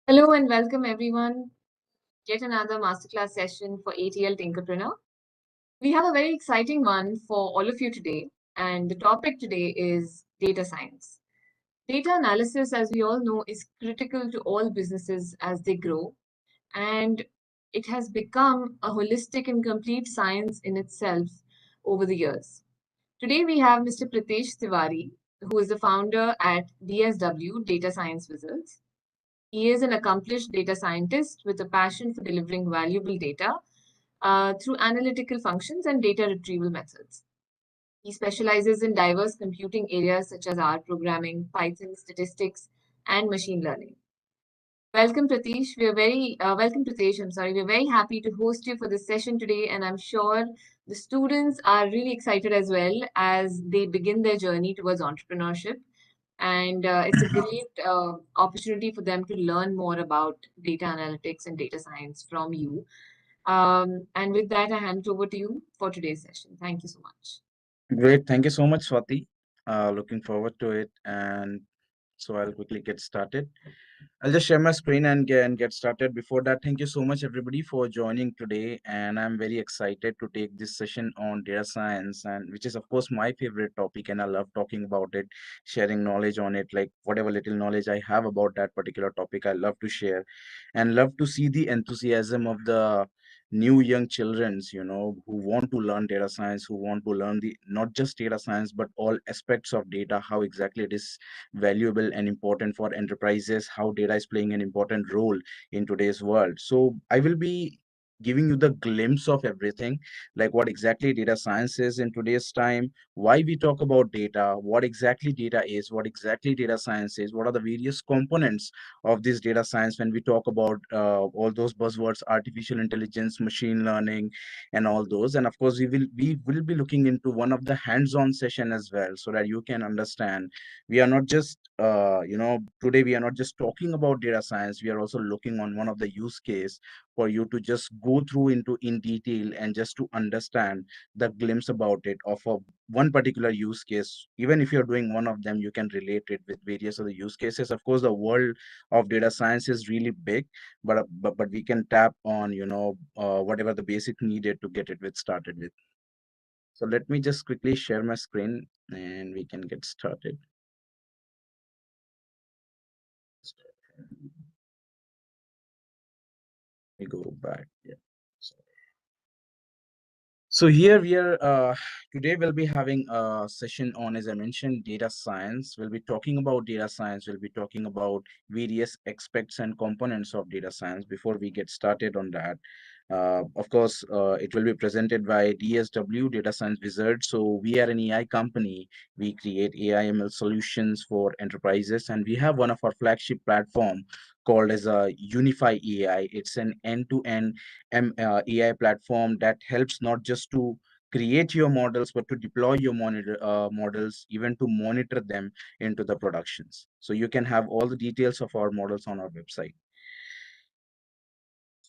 Hello and welcome everyone. Yet another masterclass session for ATL Tinkerpreneur. We have a very exciting one for all of you today, and the topic today is data science. Data analysis, as we all know, is critical to all businesses as they grow, and it has become a holistic and complete science in itself over the years. Today we have Mr. Pritesh Tiwari, who is the founder at DSW Data Science Wizards. He is an accomplished data scientist with a passion for delivering valuable data through analytical functions and data retrieval methods. He specializes in diverse computing areas such as R programming, Python, statistics, and machine learning. Welcome, Pratish. Welcome, Pritesh. I'm sorry. We're very happy to host you for this session today, and I'm sure the students are really excited as well as they begin their journey towards entrepreneurship. And it's a great opportunity for them to learn more about data analytics and data science from you. And with that, I hand it over to you for today's session. Thank you so much. Great. Thank you so much, Swati. Looking forward to it. And so I'll quickly get started. I'll just share my screen and get started. Before that, thank you so much, everybody, for joining today. And I'm very excited to take this session on data science, and which is, of course, my favorite topic. And I love talking about it, sharing knowledge on it, like whatever little knowledge I have about that particular topic, I love to share and love to see the enthusiasm of the new young childrens, who want to learn data science, who want to learn the not just data science but all aspects of data, how exactly it is valuable and important for enterprises, how data is playing an important role in today's world. So I will be giving you the glimpse of everything, like what exactly data science is in today's time, why we talk about data, what exactly data is, what exactly data science is, what are the various components of this data science when we talk about all those buzzwords, artificial intelligence, machine learning, and all those. And of course we will be looking into one of the hands-on session as well, so that you can understand we are not just today we are not just talking about data science, we are also looking on one of the use case for you to just go through into in detail and just to understand the glimpse about it of a one particular use case. Even if you're doing one of them, you can relate it with various other use cases. Of course, the world of data science is really big, but we can tap on whatever the basic needed to get it with started with. So let me just quickly share my screen and we can get started. Let me go back. Yeah. So here we are, today we'll be having a session on, as I mentioned, data science. We'll be talking about data science. We'll be talking about various aspects and components of data science. Before we get started on that, of course, it will be presented by DSW Data Science Wizard. So we are an AI company. We create AI ML solutions for enterprises, and we have one of our flagship platform called as a Unify AI. It's an end-to-end AI platform that helps not just to create your models, but to deploy your models, even to monitor them into the productions. So you can have all the details of our models on our website.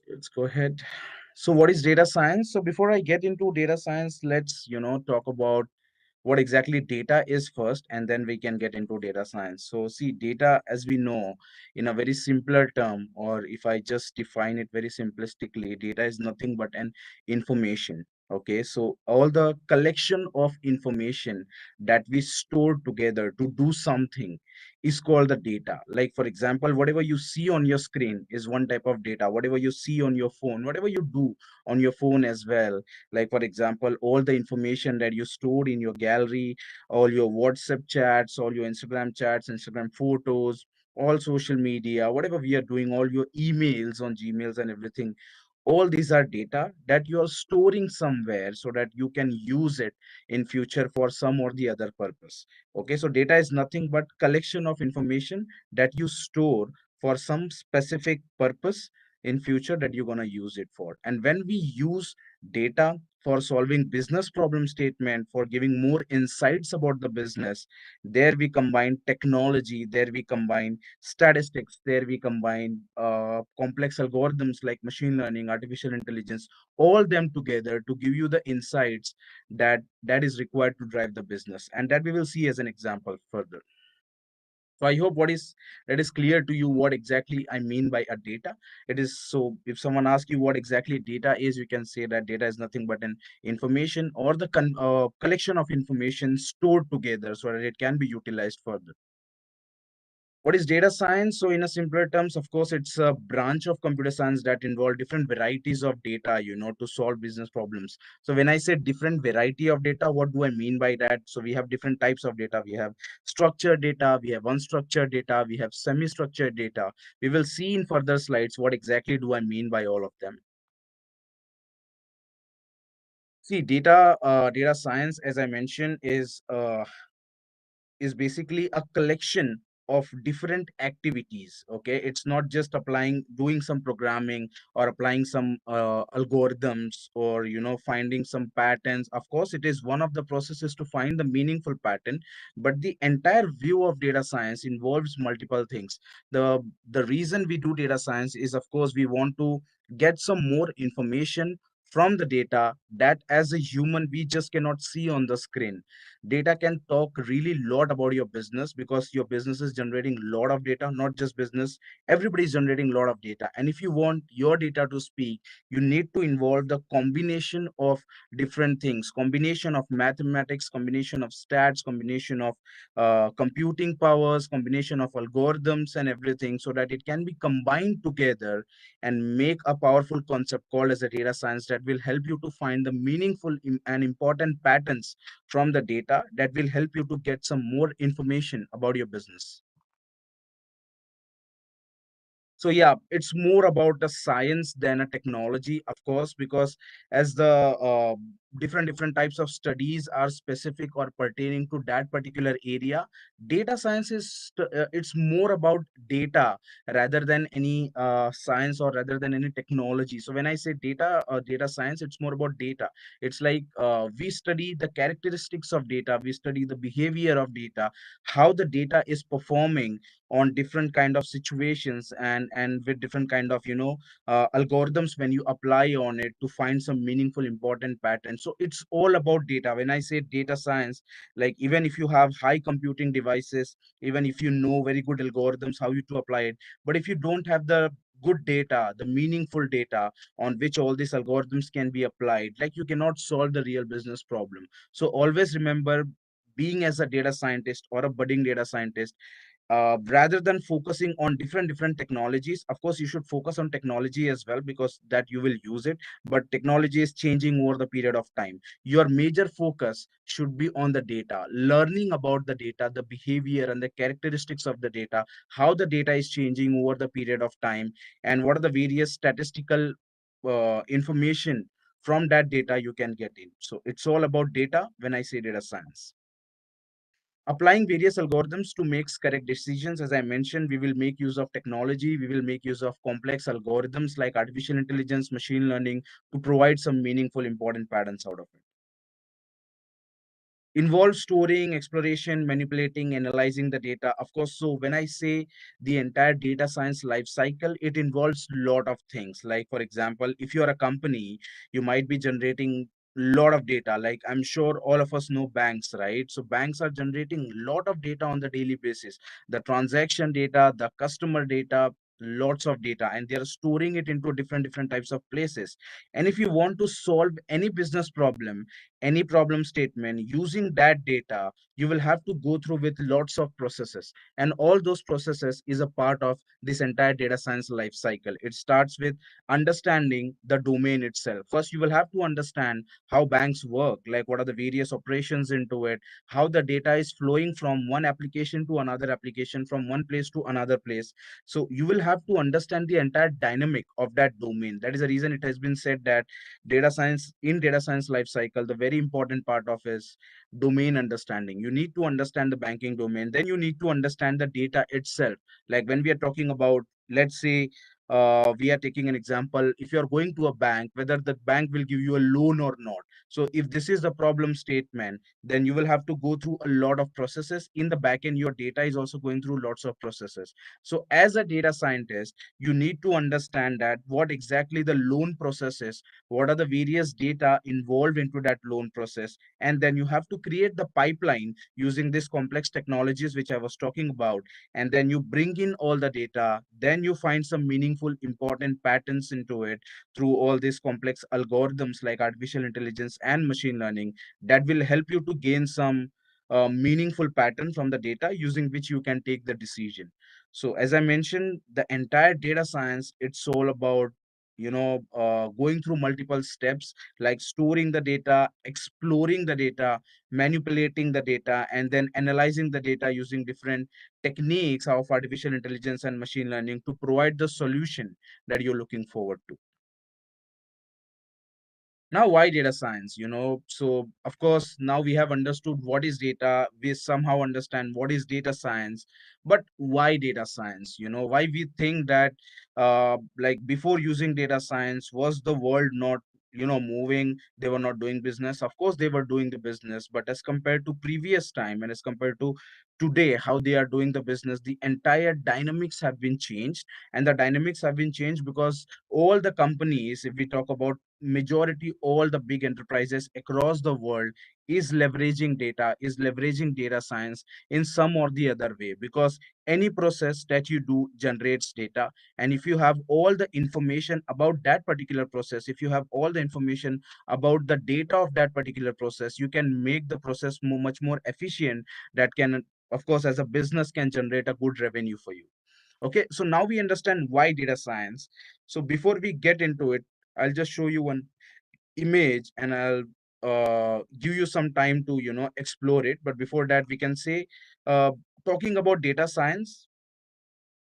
Let's go ahead. So what is data science? So before I get into data science, let's talk about what exactly data is first, and then we can get into data science. So see, data, as we know, in a very simpler term, or if I just define it very simplistically, data is nothing but an information. Okay, so all the collection of information that we store together to do something is called the data. Like for example, whatever you see on your screen is one type of data. Whatever you see on your phone, whatever you do on your phone as well, like for example, all the information that you stored in your gallery, all your WhatsApp chats, all your Instagram chats, Instagram photos, all social media, whatever we are doing, all your emails on Gmails and everything, all these are data that you are storing somewhere so that you can use it in future for some or the other purpose. Okay, so data is nothing but collection of information that you store for some specific purpose in future that you're going to use it for. And when we use data for solving business problem statement, for giving more insights about the business, there we combine technology, there we combine statistics, there we combine complex algorithms like machine learning, artificial intelligence, all them together to give you the insights that is required to drive the business, and that we will see as an example further. So I hope that is clear to you what exactly I mean by a data. It is, so if someone asks you what exactly data is, you can say that data is nothing but an information or the collection of information stored together so that it can be utilized further. What is data science? So in a simpler terms, of course, it's a branch of computer science that involve different varieties of data, to solve business problems. So when I say different variety of data, what do I mean by that? So we have different types of data. We have structured data, we have unstructured data, we have semi-structured data. We will see in further slides what exactly do I mean by all of them. See, data science, as I mentioned, is basically a collection of different activities. Okay, it's not just doing some programming or applying some algorithms, or finding some patterns. Of course, it is one of the processes to find the meaningful pattern, but the entire view of data science involves multiple things. The reason we do data science is, of course, we want to get some more information from the data that as a human we just cannot see on the screen. Data can talk really lot about your business, because your business is generating a lot of data. Not just business, everybody is generating a lot of data, and if you want your data to speak, you need to involve the combination of different things, combination of mathematics, combination of stats, combination of computing powers, combination of algorithms and everything, so that it can be combined together and make a powerful concept called as a data science that will help you to find the meaningful and important patterns from the data that will help you to get some more information about your business. So yeah, it's more about the science than a technology, of course, because as the different types of studies are specific or pertaining to that particular area, data science it's more about data rather than any science, or rather than any technology. So when I say data science, it's more about data. It's like we study the characteristics of data, we study the behavior of data, how the data is performing on different kind of situations, and with different kind of algorithms when you apply on it to find some meaningful important patterns. So it's all about data. When I say data science, like even if you have high computing devices, even if you know very good algorithms how you to apply it, but if you don't have the good data, the meaningful data on which all these algorithms can be applied, like you cannot solve the real business problem. So always remember, being as a data scientist or a budding data scientist, rather than focusing on different technologies. Of course, you should focus on technology as well, because that you will use it, but technology is changing over the period of time. Your major focus should be on the data, learning about the data, the behavior and the characteristics of the data, how the data is changing over the period of time, and what are the various statistical information from that data you can get in. So it's all about data when I say data science. Applying various algorithms to make correct decisions. As I mentioned, we will make use of technology, we will make use of complex algorithms like artificial intelligence, machine learning, to provide some meaningful important patterns out of it. Involves storing, exploration, manipulating, analyzing the data, of course. So when I say the entire data science life cycle, it involves a lot of things. Like for example, if you're a company, you might be generating lot of data. Like I'm sure all of us know banks, right? So banks are generating a lot of data on the daily basis, the transaction data, the customer data, lots of data, and they are storing it into different types of places. And if you want to solve any business problem, any problem statement using that data, you will have to go through with lots of processes, and all those processes is a part of this entire data science life cycle. It starts with understanding the domain itself. First, you will have to understand how banks work, like what are the various operations into it, how the data is flowing from one application to another application, from one place to another place. So you will have to understand the entire dynamic of that domain. That is the reason it has been said that data science life cycle, the very important part of is domain understanding. You need to understand the banking domain, then you need to understand the data itself. Like when we are talking about, let's say, we are taking an example. If you are going to a bank, whether the bank will give you a loan or not. So if this is the problem statement, then you will have to go through a lot of processes. In the back end, your data is also going through lots of processes. So as a data scientist, you need to understand that what exactly the loan process is, what are the various data involved into that loan process, and then you have to create the pipeline using these complex technologies which I was talking about. And then you bring in all the data, then you find some meaningful important patterns into it through all these complex algorithms like artificial intelligence and machine learning that will help you to gain some meaningful pattern from the data using which you can take the decision. So as I mentioned, the entire data science, it's all about going through multiple steps like storing the data, exploring the data, manipulating the data, and then analyzing the data using different techniques of artificial intelligence and machine learning to provide the solution that you're looking forward to. Now, why data science? So of course, now we have understood what is data. We somehow understand what is data science, but why data science? Why we think that like before using data science, was the world not moving? They were not doing business. Of course they were doing the business, but as compared to previous time and as compared to today, how they are doing the business, the entire dynamics have been changed. And the dynamics have been changed because all the companies, if we talk about majority, all the big enterprises across the world is leveraging data science in some or the other way, because any process that you do generates data. And if you have all the information about that particular process, if you have all the information about the data of that particular process, you can make the process much more efficient. That can, of course, as a business, can generate a good revenue for you. Okay, so now we understand why data science. So before we get into it, I'll just show you one image and I'll give you some time to explore it. But before that, we can say, uh, talking about data science,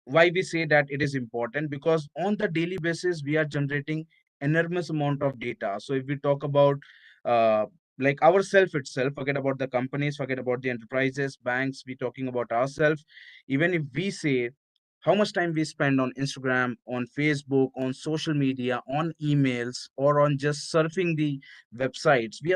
why we say that it is important, because on the daily basis we are generating enormous amount of data. So if we talk about uh, like ourselves itself, forget about the companies, forget about the enterprises, banks, we talking about ourselves. Even if we say how much time we spend on Instagram, on Facebook, on social media, on emails, or on just surfing the websites, we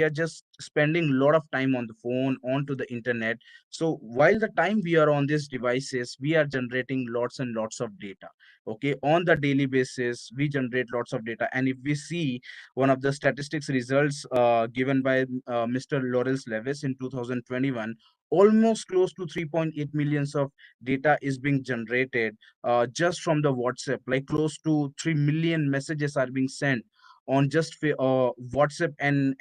are just spending a lot of time on the phone, onto the internet. So while the time we are on these devices, we are generating lots and lots of data. Okay, on the daily basis, we generate lots of data. And if we see one of the statistics results given by Mr. Lawrence Levis in 2021, almost close to 3.8 millions of data is being generated just from the WhatsApp. Like close to 3 million messages are being sent on just WhatsApp and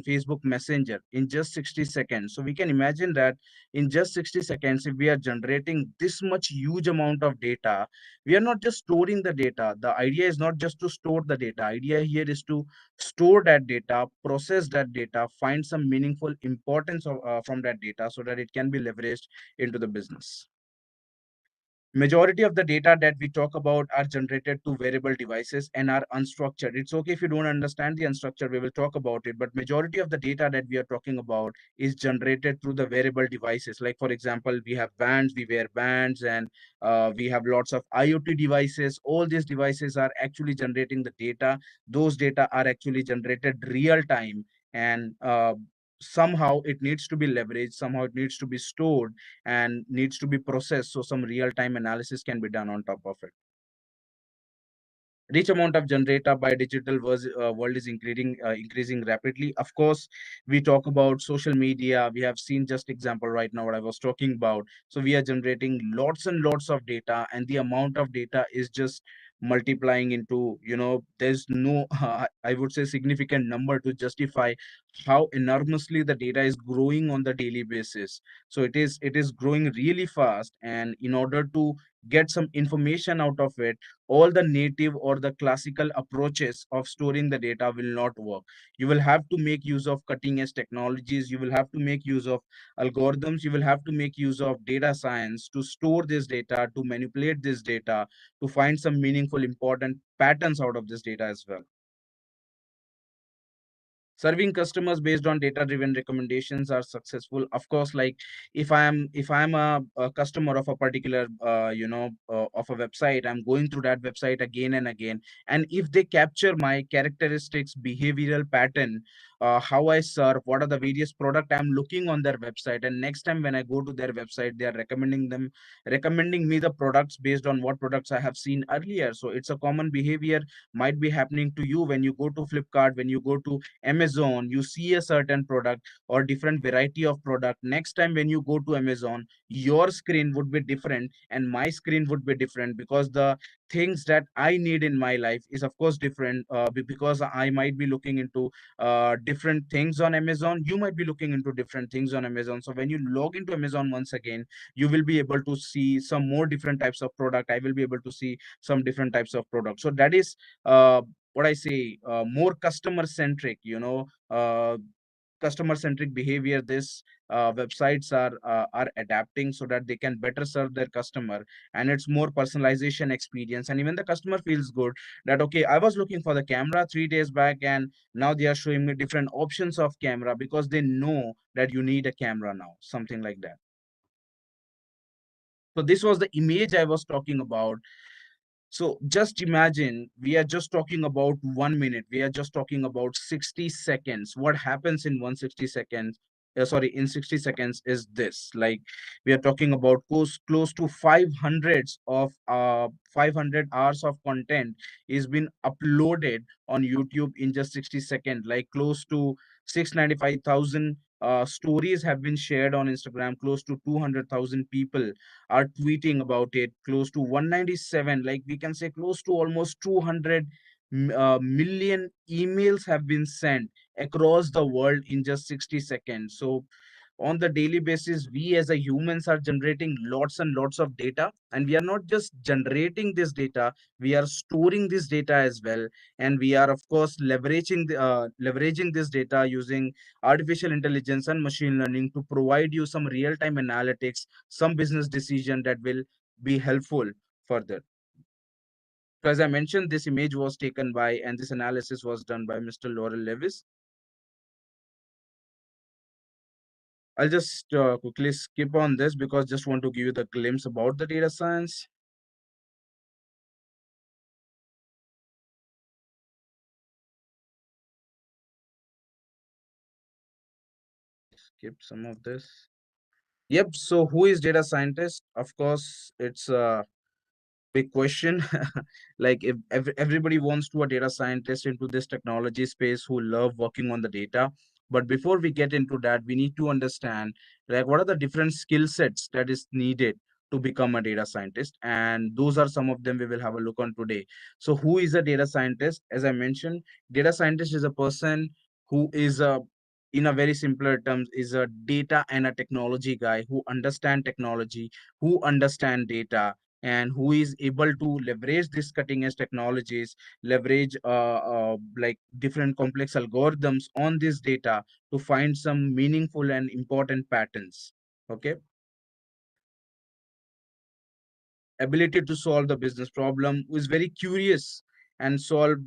Facebook Messenger in just 60 seconds. So we can imagine that in just 60 seconds, if we are generating this much huge amount of data, we are not just storing the data. The idea is not just to store the data. Idea here is to store that data, process that data, find some meaningful importance from that data so that it can be leveraged into the business. Majority of the data that we talk about are generated to wearable devices and are unstructured. It's okay if you don't understand the unstructured, we will talk about it, but majority of the data that we are talking about is generated through the wearable devices. Like for example, we have bands, we wear bands, and we have lots of IoT devices. All these devices are actually generating the data. Those data are actually generated real time, and somehow it needs to be leveraged, somehow it needs to be stored and needs to be processed, so some real-time analysis can be done on top of it. Rich amount of generator by digital world is increasing rapidly. Of course, we talk about social media. We have seen just example right now what I was talking about. So we are generating lots and lots of data, and the amount of data is just multiplying into, there's no I would say significant number to justify how enormously the data is growing on the daily basis. So it is growing really fast, and in order to get some information out of it, all the native or the classical approaches of storing the data will not work. You will have to make use of cutting edge technologies. You will have to make use of algorithms. You will have to make use of data science to store this data, to manipulate this data, to find some meaningful, important patterns out of this data as well. Serving customers based on data driven recommendations are successful. Of course, like if I'm a customer of a particular of a website, I'm going through that website again and again, and if they capture my characteristics, behavioral pattern, how I serve, what are the various product I'm looking on their website, and next time when I go to their website, they are recommending me the products based on what products I have seen earlier. So it's a common behavior might be happening to you when you go to Flipkart, when you go to Amazon, you see a certain product or different variety of product. Next time when you go to Amazon, your screen would be different and my screen would be different, because the things that I need in my life is of course different, because I might be looking into different things on Amazon. You might be looking into different things on Amazon. So when you log into Amazon once again, you will be able to see some more different types of product. I will be able to see some different types of product. So that is what I say, more customer centric, customer centric behavior. This websites are adapting so that they can better serve their customer, and it's more personalization experience, and even the customer feels good that okay, I was looking for the camera 3 days back, and now they are showing me different options of camera, because they know that you need a camera now, something like that. So this was the image I was talking about. So just imagine, we are just talking about 1 minute. We are just talking about 60 seconds. What happens in 160 seconds? In 60 seconds is this. Like we are talking about close to 500 hours of content is been uploaded on YouTube in just 60 seconds. Like close to 695,000 stories have been shared on Instagram. Close to 200,000 people are tweeting about it. Close to 197, like we can say close to almost 200 million emails have been sent across the world in just 60 seconds. So on the daily basis, we as a humans are generating lots and lots of data, and we are not just generating this data, we are storing this data as well, and we are of course leveraging this data using artificial intelligence and machine learning to provide you some real-time analytics, some business decision that will be helpful further. So as I mentioned, this image was taken by, and this analysis was done by Mr. Laurel Levis. I'll just quickly skip on this because just want to give you the glimpse about the data science. Skip some of this. Yep. So who is data scientist? Of course, it's big question. Like if everybody wants to a data scientist into this technology space who love working on the data, but before we get into that, we need to understand like what are the different skill sets that is needed to become a data scientist, and those are some of them we will have a look on today. So who is a data scientist? As I mentioned, data scientist is a person who is a, in a very simpler terms, is a data and a technology guy who understand technology, who understand data, and who is able to leverage these cutting edge technologies, leverage like different complex algorithms on this data to find some meaningful and important patterns. Okay. Ability to solve the business problem, who is very curious and solve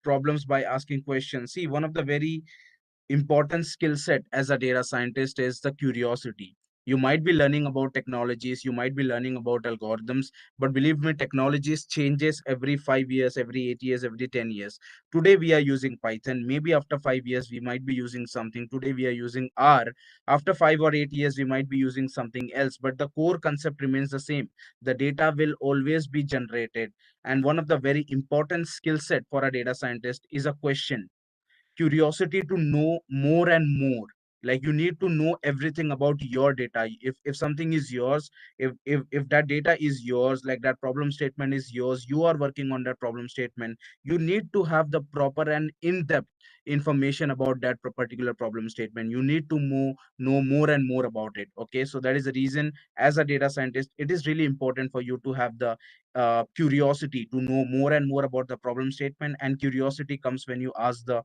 problems by asking questions. See, one of the very important skill set as a data scientist is the curiosity. You might be learning about technologies, you might be learning about algorithms, but believe me, technologies changes every 5 years, every 8 years, every 10 years. Today we are using Python. Maybe after 5 years we might be using something. Today we are using R. After 5 or 8 years we might be using something else. But the core concept remains the same. The data will always be generated. And one of the very important skill set for a data scientist is a question, curiosity to know more and more. Like you need to know everything about your data. If something is yours, if that data is yours, like that problem statement is yours, you are working on that problem statement, you need to have the proper and in-depth information about that particular problem statement. You need to know more and more about it. Okay, so that is the reason as a data scientist it is really important for you to have the curiosity to know more and more about the problem statement. And curiosity comes when you ask the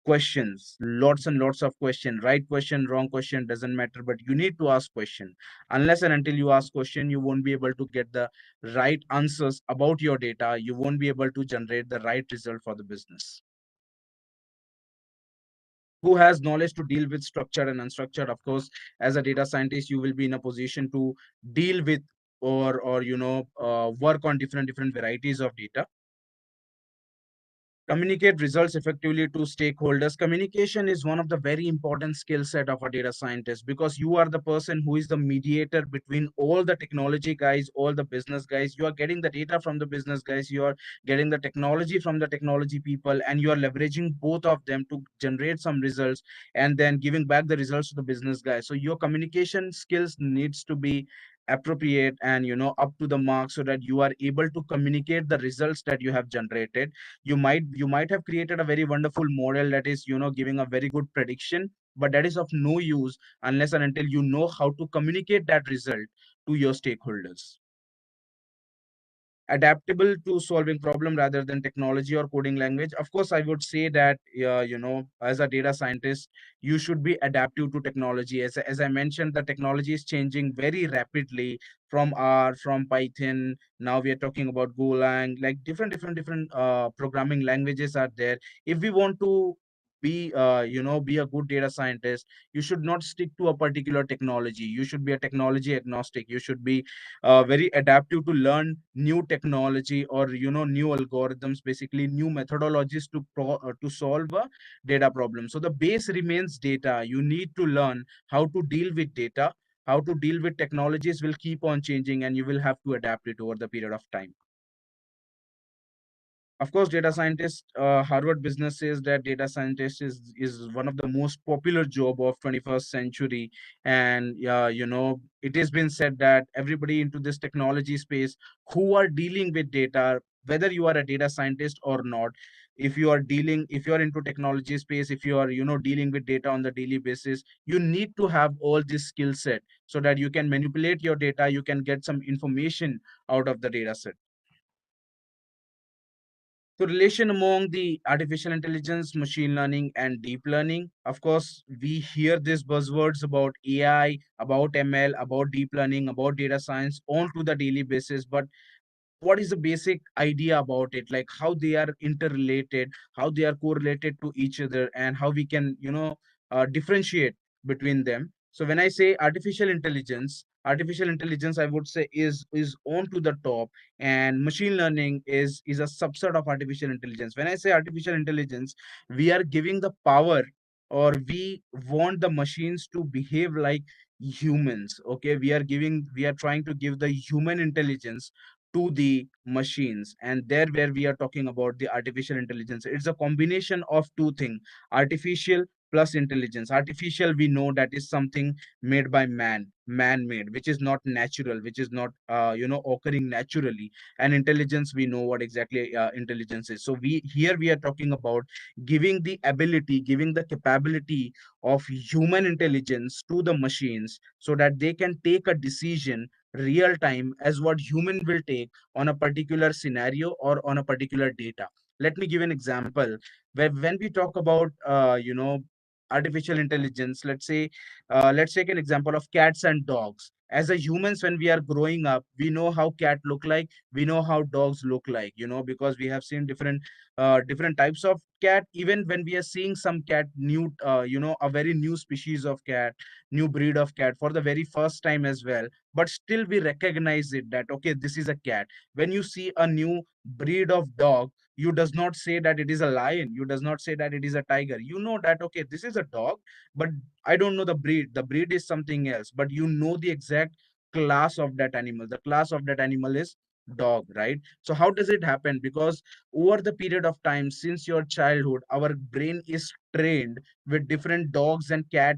questions, lots and lots of question. Right question, wrong question, doesn't matter, but you need to ask question. Unless and until you ask question, you won't be able to get the right answers about your data. You won't be able to generate the right result for the business. who has knowledge to deal with structured and unstructured. Of course, as a data scientist, you will be in a position to deal with or work on different varieties of data. Communicate results effectively to stakeholders. Communication is one of the very important skill set of a data scientist, because you are the person who is the mediator between all the technology guys, all the business guys. You are getting the data from the business guys, you are getting the technology from the technology people, and you are leveraging both of them to generate some results and then giving back the results to the business guys. So your communication skills needs to be appropriate and up to the mark, so that you are able to communicate the results that you have generated. You might have created a very wonderful model that is giving a very good prediction, but that is of no use unless and until you know how to communicate that result to your stakeholders. Adaptable to solving problem rather than technology or coding language. Of course, I would say that as a data scientist, you should be adaptive to technology. As I mentioned, the technology is changing very rapidly, from R, from Python. Now we are talking about Golang, like different programming languages are there. If we want to be a good data scientist, you should not stick to a particular technology. You should be a technology agnostic. You should be very adaptive to learn new technology, or new algorithms, basically new methodologies to solve a data problem. So the base remains data. You need to learn how to deal with data. How to deal with technologies will keep on changing, and you will have to adapt it over the period of time. Of course, data scientist, Harvard Business says that data scientist is one of the most popular job of 21st century. And it has been said that everybody into this technology space who are dealing with data, whether you are a data scientist or not, if you are into technology space, if you are dealing with data on the daily basis, you need to have all this skill set, so that you can manipulate your data, you can get some information out of the data set. So relation among the artificial intelligence, machine learning, and deep learning. Of course, we hear these buzzwords about AI, about ML, about deep learning, about data science on to the daily basis. But what is the basic idea about it, like how they are interrelated, how they are correlated to each other, and how we can differentiate between them? So when I say artificial intelligence, I would say is on to the top, and machine learning is a subset of artificial intelligence. When I say artificial intelligence, we are giving the power, or we want the machines to behave like humans. Okay, we are trying to give the human intelligence to the machines, and there where we are talking about the artificial intelligence, it's a combination of two things: artificial plus intelligence. Artificial, we know that is something made by man-made, which is not natural, which is not occurring naturally. And intelligence, we know what exactly intelligence is. So we are talking about giving the ability, giving the capability of human intelligence to the machines, so that they can take a decision real time as what human will take on a particular scenario or on a particular data. Let me give an example. Where when we talk about artificial intelligence, let's take an example of cats and dogs. As a humans, when we are growing up, we know how cat look like, we know how dogs look like, because we have seen different types of cat. Even when we are seeing some cat new, a very new species of cat, new breed of cat for the very first time as well, but still we recognize it that okay, this is a cat. When you see a new breed of dog, you does not say that it is a lion, you does not say that it is a tiger. You know that okay, this is a dog, but I don't know the breed. The breed is something else, but you know the exact class of that animal. The class of that animal is dog, right? So how does it happen? Because over the period of time, since your childhood, our brain is trained with different dogs and cat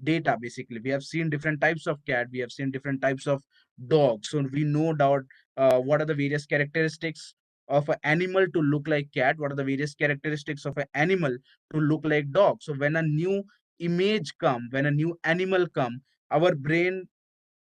data. Basically, we have seen different types of cat, we have seen different types of dogs, so we know doubt what are the various characteristics of an animal to look like cat, what are the various characteristics of an animal to look like dog. So when a new image come, when a new animal come, our brain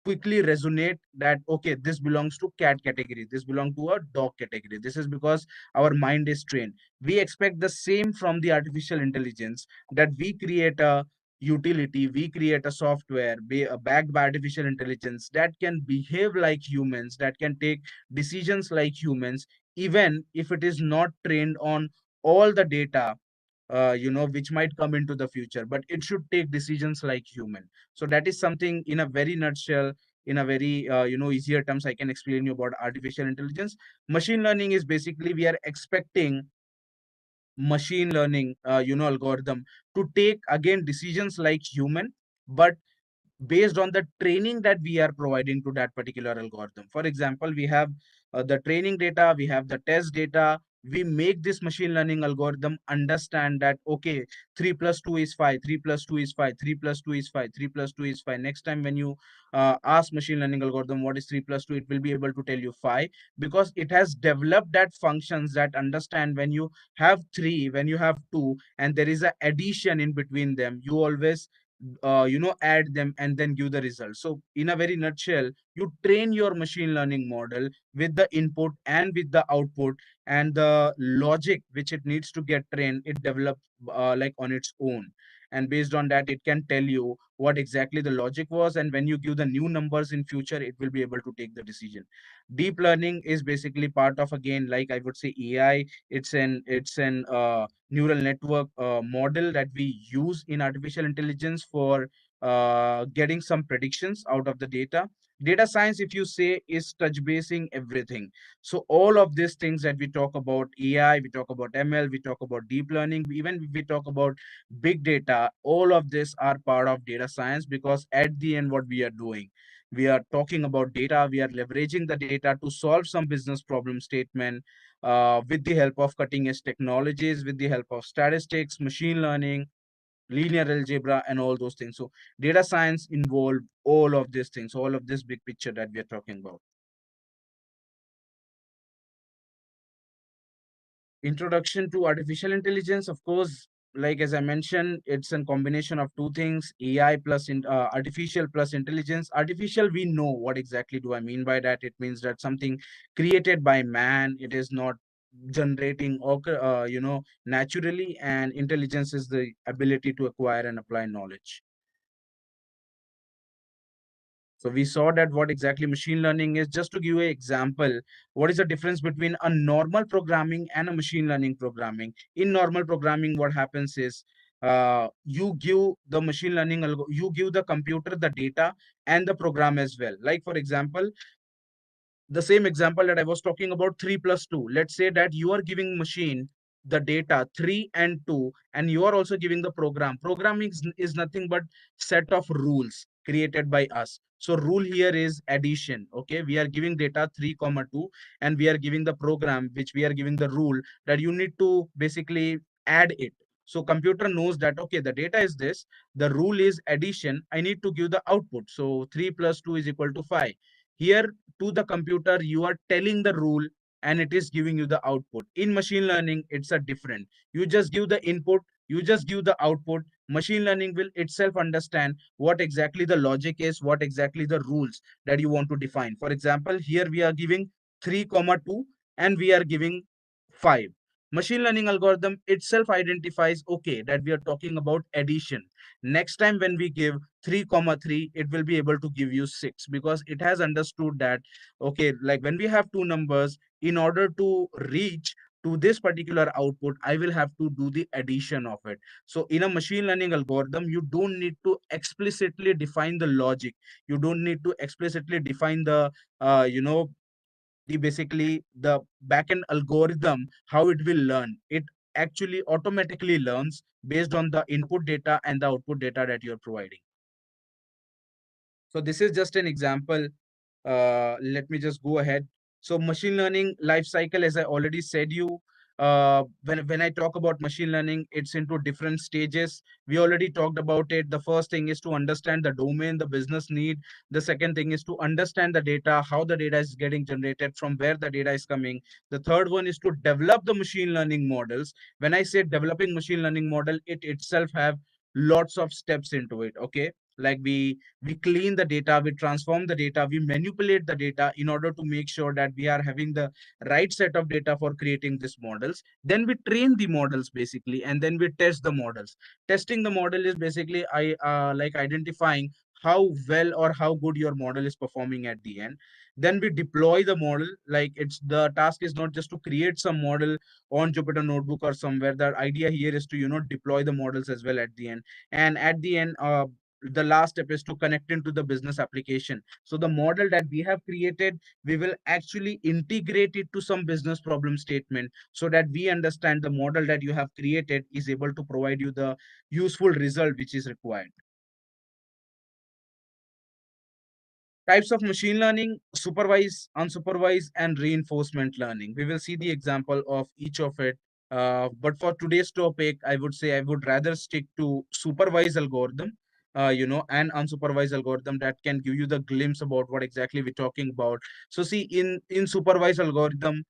quickly resonate that okay, this belongs to cat category, this belongs to a dog category. This is because our mind is trained. We expect the same from the artificial intelligence, that we create a utility, we create a software backed by artificial intelligence that can behave like humans, that can take decisions like humans, even if it is not trained on all the data which might come into the future, but it should take decisions like human. So that is something in a very nutshell, in a very easier terms, I can explain you about artificial intelligence. Machine learning is basically we are expecting machine learning algorithm to take again decisions like human, but based on the training that we are providing to that particular algorithm. For example, we have the training data, we have the test data. We make this machine learning algorithm understand that, okay, 3 plus 2 is 5, 3 plus 2 is 5, 3 plus 2 is 5, 3 plus 2 is 5. Next time when you ask machine learning algorithm what is 3 plus 2, it will be able to tell you 5, because it has developed that functions that understand when you have 3, when you have 2, and there is a addition in between them, you always add them and then give the result. So in a very nutshell, you train your machine learning model with the input and with the output, and the logic which it needs to get trained, it develops like on its own. And based on that, it can tell you what exactly the logic was, and when you give the new numbers in future, it will be able to take the decision. Deep learning is basically part of, again, like I would say, AI. It's an neural network model that we use in artificial intelligence for getting some predictions out of the data. Data science, if you say, is touch basing everything. So all of these things that we talk about, AI, we talk about ML, we talk about deep learning, even we talk about big data, all of this are part of data science, because at the end, what we are doing, we are talking about data, we are leveraging the data to solve some business problem statement with the help of cutting edge technologies, with the help of statistics, machine learning, linear algebra, and all those things. So data science involve all of these things, all of this big picture that we are talking about. Introduction to artificial intelligence, of course, like as I mentioned, it's a combination of two things: AI plus artificial plus intelligence. Artificial, we know what exactly do I mean by that. It means that something created by man, it is not generating or naturally. And intelligence is the ability to acquire and apply knowledge. So we saw that what exactly machine learning is. Just to give you an example, what is the difference between a normal programming and a machine learning programming? In normal programming, what happens is you give the you give the computer the data and the program as well. Like for example, the same example that I was talking about, 3 plus 2. Let's say that you are giving machine the data 3 and 2, and you are also giving the program. Programming is nothing but set of rules created by us. So rule here is addition. Okay, we are giving data 3 comma 2, and we are giving the program, which we are giving the rule that you need to basically add it. So computer knows that, okay, the data is this, the rule is addition, I need to give the output. So 3 plus 2 is equal to 5. Here, to the computer, you are telling the rule and it is giving you the output. In machine learning, it's a different. You just give the input, you just give the output. Machine learning will itself understand what exactly the logic is, what exactly the rules that you want to define. For example, here we are giving 3 comma 2 and we are giving 5. Machine learning algorithm itself identifies, okay, that we are talking about addition. Next time when we give 3 comma 3, it will be able to give you 6, because it has understood that, okay, like when we have two numbers, in order to reach to this particular output, I will have to do the addition of it. So in a machine learning algorithm, you don't need to explicitly define the logic, you don't need to explicitly define the basically the backend algorithm, how it will learn. It actually automatically learns based on the input data and the output data that you're providing. So this is just an example. Let me just go ahead. So machine learning life cycle, as I already said you, when I talk about machine learning, it's into different stages. We already talked about it. The first thing is to understand the domain, the business need. The second thing is to understand the data, how the data is getting generated, from where the data is coming. The third one is to develop the machine learning models. When I say developing machine learning model, it itself have lots of steps into it. Okay, like we clean the data, we transform the data, we manipulate the data in order to make sure that we are having the right set of data for creating these models. Then we train the models basically, and then we test the models. Testing the model is basically like identifying how well or how good your model is performing at the end. Then we deploy the model. Like, it's the task is not just to create some model on Jupyter Notebook or somewhere. The idea here is to, deploy the models as well at the end. And at the end, the last step is to connect into the business application. So the model that we have created, we will actually integrate it to some business problem statement, so that we understand the model that you have created is able to provide you the useful result which is required. Types of machine learning: supervised, unsupervised, and reinforcement learning. We will see the example of each of it. But for today's topic, I would say I would rather stick to supervised algorithm, and unsupervised algorithm that can give you the glimpse about what exactly we're talking about. So see, in supervised algorithm,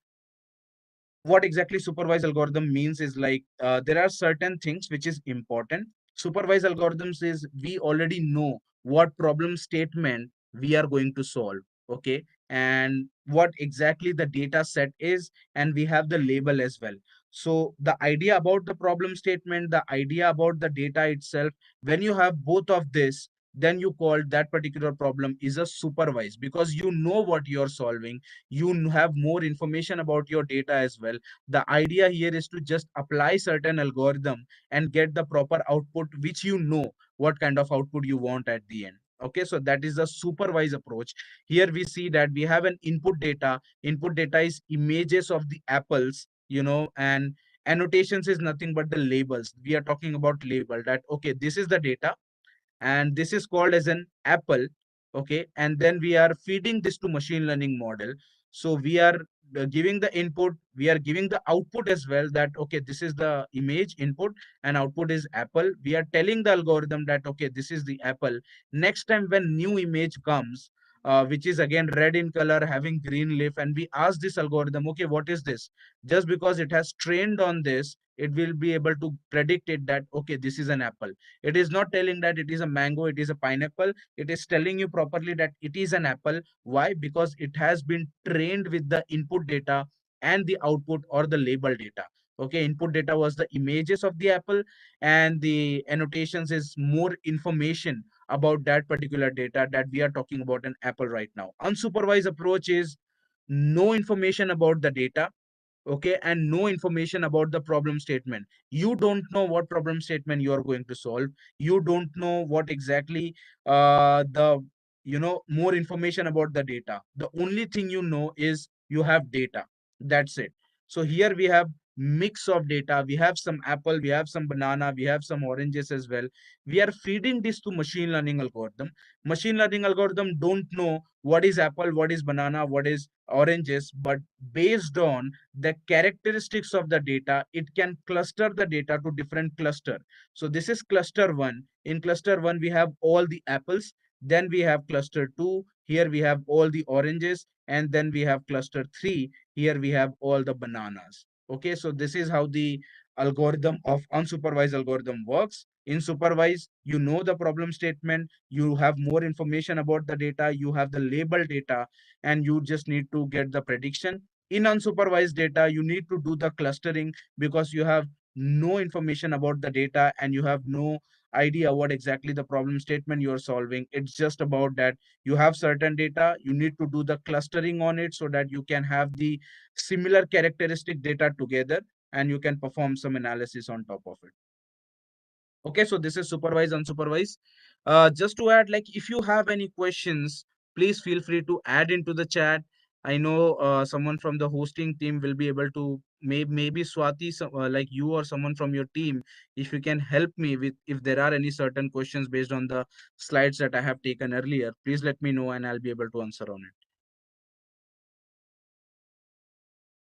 what exactly supervised algorithm means is like, there are certain things which is important. Supervised algorithms is we already know what problem statement we are going to solve, okay, and what exactly the data set is, and we have the label as well. So the idea about the problem statement, the idea about the data itself, when you have both of this, then you call that particular problem is a supervised, because you know what you're solving, you have more information about your data as well. The idea here is to just apply certain algorithm and get the proper output, which you know what kind of output you want at the end. Okay, so that is the supervised approach. Here we see that we have an input data. Input data is images of the apples, and annotations is nothing but the labels. We are talking about label, that okay, this is the data and this is called as an apple. Okay, and then we are feeding this to machine learning model. So we are giving the input, we are giving the output as well, that okay, this is the image input and output is apple. We are telling the algorithm that okay, this is the apple. Next time when new image comes, which is again red in color having green leaf, and we ask this algorithm, okay, what is this? Just because it has trained on this, it will be able to predict it that okay, this is an apple. It is not telling that it is a mango, it is a pineapple. It is telling you properly that it is an apple. Why? Because it has been trained with the input data and the output or the label data. Okay, input data was the images of the apple, and the annotations is more information about that particular data that we are talking about an apple right now. Unsupervised approach is no information about the data, okay, and no information about the problem statement. You don't know what problem statement you are going to solve. You don't know what exactly the more information about the data. The only thing you know is you have data. That's it. So here we have mix of data. We have some apple, we have some banana, we have some oranges as well. We are feeding this to machine learning algorithm. Machine learning algorithm don't know what is apple, what is banana, what is oranges, but based on the characteristics of the data, it can cluster the data to different cluster. So this is cluster 1. In cluster 1 we have all the apples, then we have cluster 2, here we have all the oranges, and then we have cluster 3, here we have all the bananas. Okay, so this is how the algorithm of unsupervised algorithm works. In supervised, you know the problem statement, you have more information about the data, you have the label data, and you just need to get the prediction. In unsupervised data, you need to do the clustering, because you have no information about the data and you have no idea what exactly the problem statement you are solving. It's just about that you have certain data, you need to do the clustering on it so that you can have the similar characteristic data together, and you can perform some analysis on top of it. Okay, so this is supervised, unsupervised. Just to add, like, if you have any questions, please feel free to add into the chat. I know someone from the hosting team will be able to, maybe Swati, like you or someone from your team, if you can help me with if there are any certain questions based on the slides that I have taken earlier, please let me know and I'll be able to answer on it.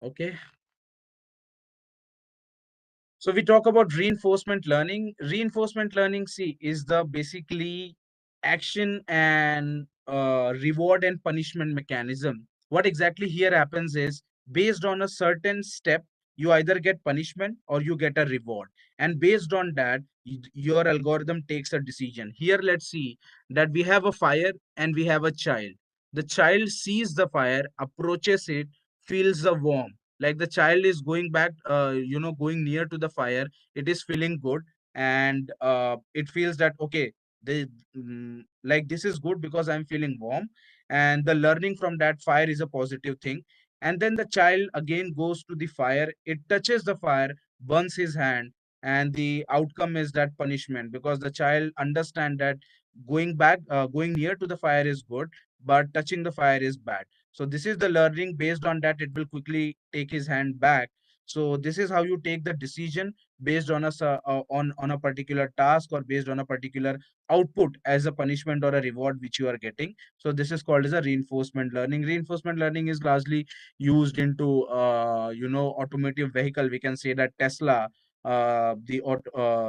Okay. So we talk about reinforcement learning. Reinforcement learning, see, is the basically action and reward and punishment mechanism. What exactly here happens is, based on a certain step, you either get punishment or you get a reward. And based on that, your algorithm takes a decision. Here, let's see that we have a fire and we have a child. The child sees the fire, approaches it, feels the warmth, like the child is going back, going near to the fire. It is feeling good, and it feels that okay, they like this is good because I'm feeling warm, and the learning from that fire is a positive thing. And then the child again goes to the fire, it touches the fire, burns his hand, and the outcome is that punishment, because the child understand that going near to the fire is good, but touching the fire is bad. So this is the learning. Based on that, it will quickly take his hand back. So this is how you take the decision based on on a particular task, or based on a particular output as a punishment or a reward which you are getting. So this is called as a reinforcement learning. Reinforcement learning is largely used into automotive vehicle. We can say that Tesla,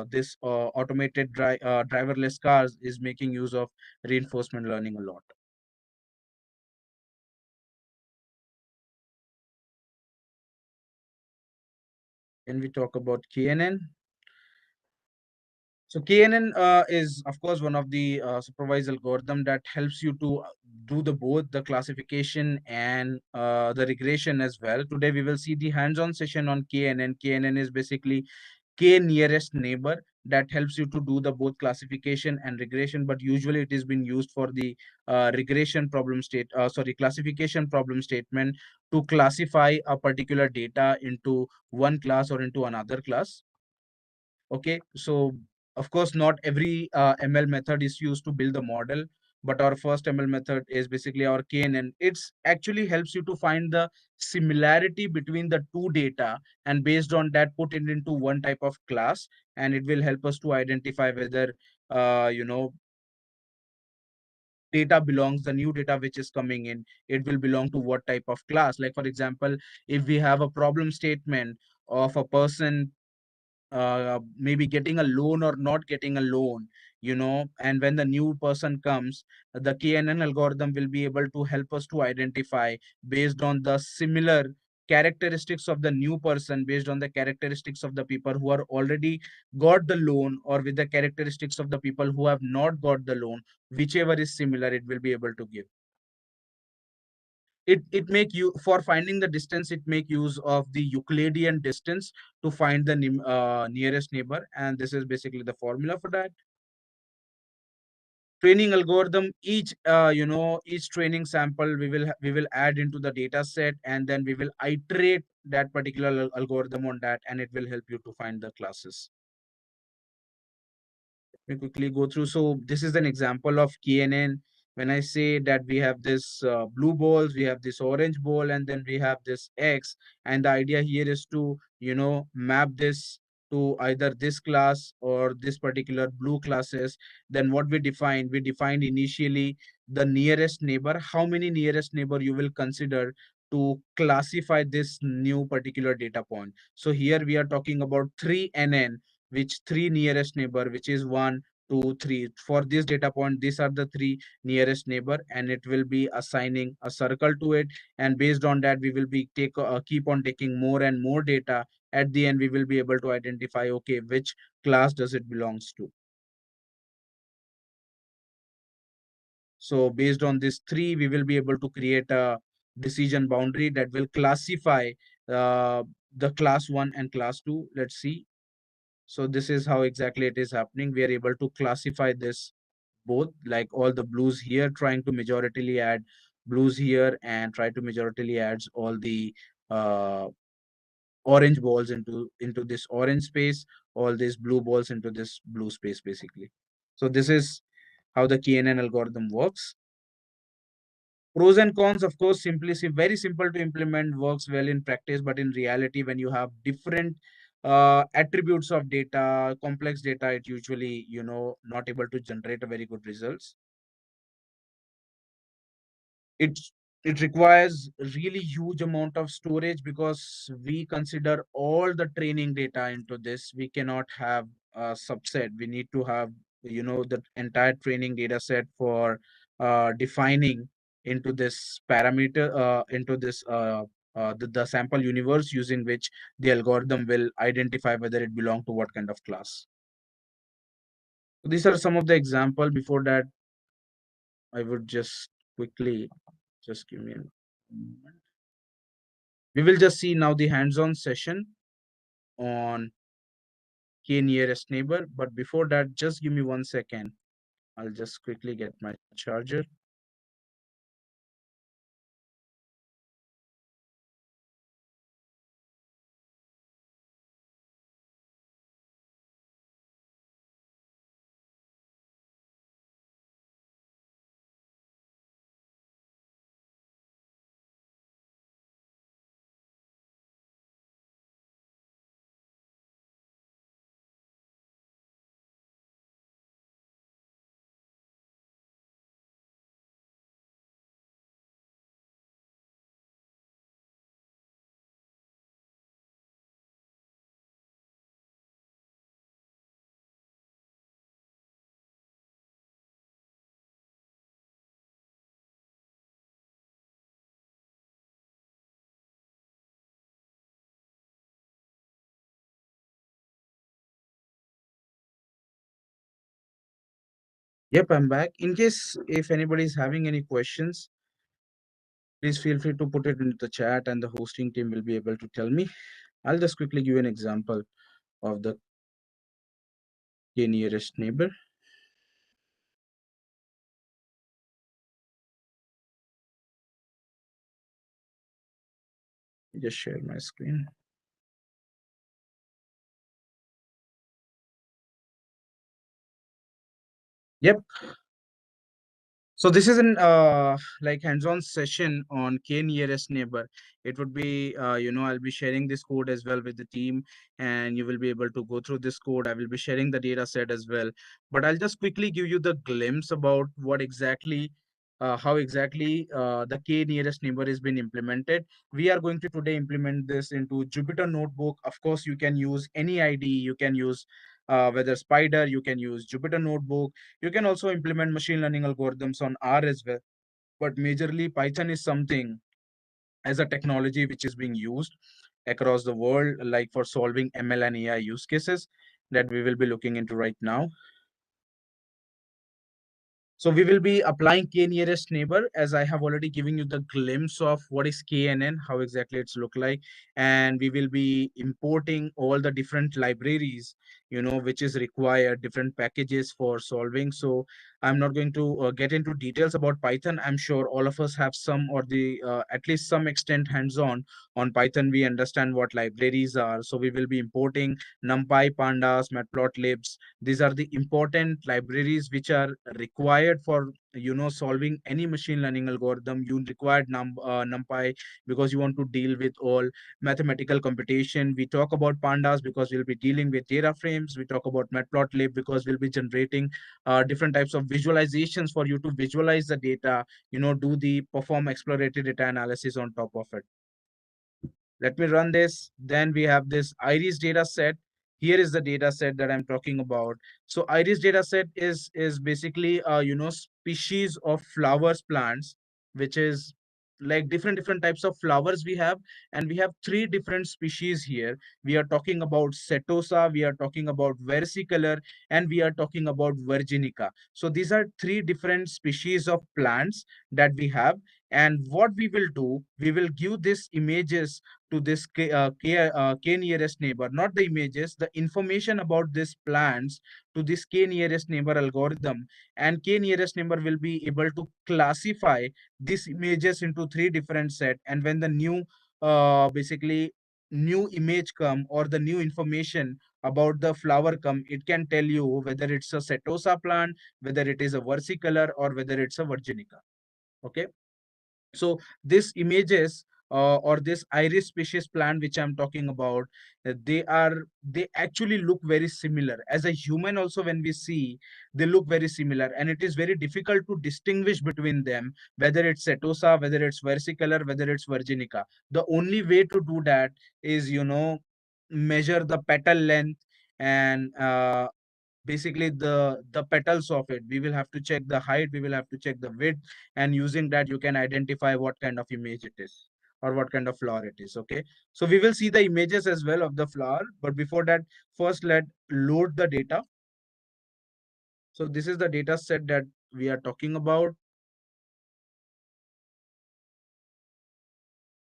this automated driverless cars is making use of reinforcement learning a lot. When we talk about KNN, so KNN is, of course, one of the supervised algorithm that helps you to do the both the classification and the regression as well. Today, we will see the hands-on session on KNN. KNN is basically KNearest Neighbor, that helps you to do the both classification and regression. But usually, it is being used for the classification problem statement to classify a particular data into one class or into another class. Okay, so of course, not every ML method is used to build the model, but our first ML method is basically our KNN. It's actually helps you to find the similarity between the two data, and based on that, put it into one type of class, and it will help us to identify whether uh, you know data belongs, the new data which is coming in, it will belong to what type of class. Like for example, if we have a problem statement of a person maybe getting a loan or not getting a loan, and when the new person comes, the KNN algorithm will be able to help us to identify based on the similar characteristics of the new person, based on the characteristics of the people who are already got the loan, or with the characteristics of the people who have not got the loan, whichever is similar, it will be able to give. It make you, for finding the distance, it make use of the Euclidean distance to find the nearest neighbor, and this is basically the formula for that. Training algorithm, each training sample we will add into the data set, and then we will iterate that particular algorithm on that, and it will help you to find the classes. Let me quickly go through. So this is an example of KNN. When I say that we have this blue balls, we have this orange ball, and then we have this X. And the idea here is to, map this to either this class or this particular blue classes. Then what we defined initially the nearest neighbor, how many nearest neighbor you will consider to classify this new particular data point. So here we are talking about 3NN, which three nearest neighbor, which is 1, 2, 3. For this data point, these are the three nearest neighbor, and it will be assigning a circle to it. And based on that, we will be keep on taking more and more data. At the end, we will be able to identify, okay, which class does it belongs to. So based on this three, we will be able to create a decision boundary that will classify uh, the class 1 and class 2. Let's see. So this is how exactly it is happening. We are able to classify this both, like all the blues here, trying to majoritarily add blues here, and try to majoritarily adds all the uh, orange balls into this orange space, all these blue balls into this blue space, basically. So this is how the KNN algorithm works. Pros and cons, of course, very simple to implement, works well in practice, but in reality, when you have different attributes of data, complex data, it usually, not able to generate a very good results. it it requires really huge amount of storage, because we consider all the training data into this. We cannot have a subset. We need to have, the entire training data set for defining into this parameter, into this the sample universe, using which the algorithm will identify whether it belong to what kind of class. So these are some of the example. Before that, I would just quickly, just give me a moment. We will just see now the hands-on session on KNearest Neighbor. But before that, just give me 1 second. I'll just quickly get my charger. Yep, I'm back. In case if anybody is having any questions, please feel free to put it into the chat and the hosting team will be able to tell me. I'll just quickly give you an example of the K-nearest neighbor. Just share my screen. Yep. So this is an like hands-on session on KNearest Neighbor. It would be, I'll be sharing this code as well with the team, and you will be able to go through this code. I will be sharing the data set as well. But I'll just quickly give you the glimpse about what exactly, how exactly the KNearest Neighbor has been implemented. We are going to today implement this into Jupyter Notebook. Of course, you can use any IDE. You can use whether Spider, you can use Jupyter Notebook. You can also implement machine learning algorithms on R as well. But majorly, Python is something as a technology which is being used across the world, like for solving ML and AI use cases that we will be looking into right now. So we will be applying K-nearest neighbor, as I have already given you the glimpse of what is KNN, how exactly it's look like. And we will be importing all the different libraries, which is required, different packages for solving. So I'm not going to get into details about Python. I'm sure all of us have some or the at least some extent hands-on on Python. We understand what libraries are. So we will be importing NumPy, Pandas, Matplotlibs. These are the important libraries which are required for solving any machine learning algorithm. You require NumPy because you want to deal with all mathematical computation. We talk about Pandas because we'll be dealing with data frames. We talk about Matplotlib because we'll be generating different types of visualizations for you to visualize the data, do the perform exploratory data analysis on top of it. Let me run this. Then we have this iris data set. Here is the data set that I'm talking about. So iris data set is basically species of flowers plants, which is like different types of flowers we have, and we have three different species here. We are talking about setosa, we are talking about versicolor, and we are talking about virginica. So these are three different species of plants that we have. And what we will do, we will give these images to this K-nearest neighbor, not the images, the information about these plants to this K-nearest neighbor algorithm. And K-nearest neighbor will be able to classify these images into three different sets. And when the basically new image come or the new information about the flower come, it can tell you whether it's a setosa plant, whether it is a versicolor, or whether it's a virginica. Okay. So these images or this iris species plant which I'm talking about, they actually look very similar. As a human also, when we see, they look very similar, and it is very difficult to distinguish between them, whether it's setosa, whether it's versicolor, whether it's virginica. The only way to do that is measure the petal length and basically the petals of it. We will have to check the height, we will have to check the width, and using that you can identify what kind of image it is or what kind of flower it is. Okay, so we will see the images as well of the flower, but before that, first let load the data. So this is the data set that we are talking about.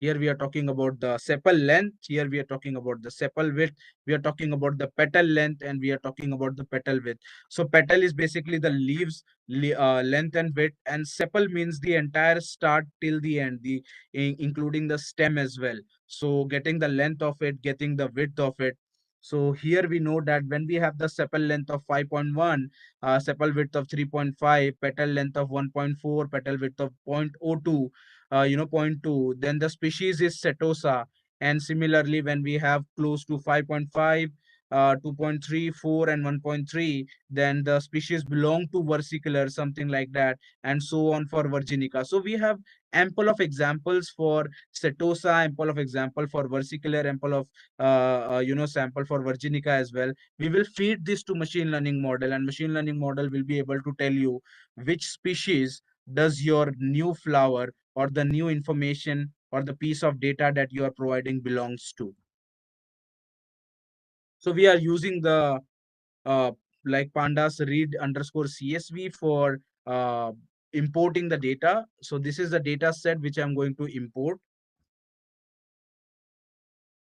Here we are talking about the sepal length. Here we are talking about the sepal width. We are talking about the petal length, and we are talking about the petal width. So petal is basically the leaves length and width, and sepal means the entire start till the end, including the stem as well. So getting the length of it, getting the width of it. So here we know that when we have the sepal length of 5.1, sepal width of 3.5, petal length of 1.4, petal width of 0.02, zero point 0.2, then the species is Setosa. And similarly, when we have close to 5.5, 2.3, 4, and 1.3, then the species belong to versicolor, something like that, and so on for Virginica. So we have ample of examples for Setosa, ample of example for versicolor, ample of sample for Virginica as well. We will feed this to machine learning model, and machine learning model will be able to tell you which species does your new flower or the new information or the piece of data that you are providing belongs to. So we are using the uh, like pandas read underscore CSV for importing the data. So this is the data set which I'm going to import.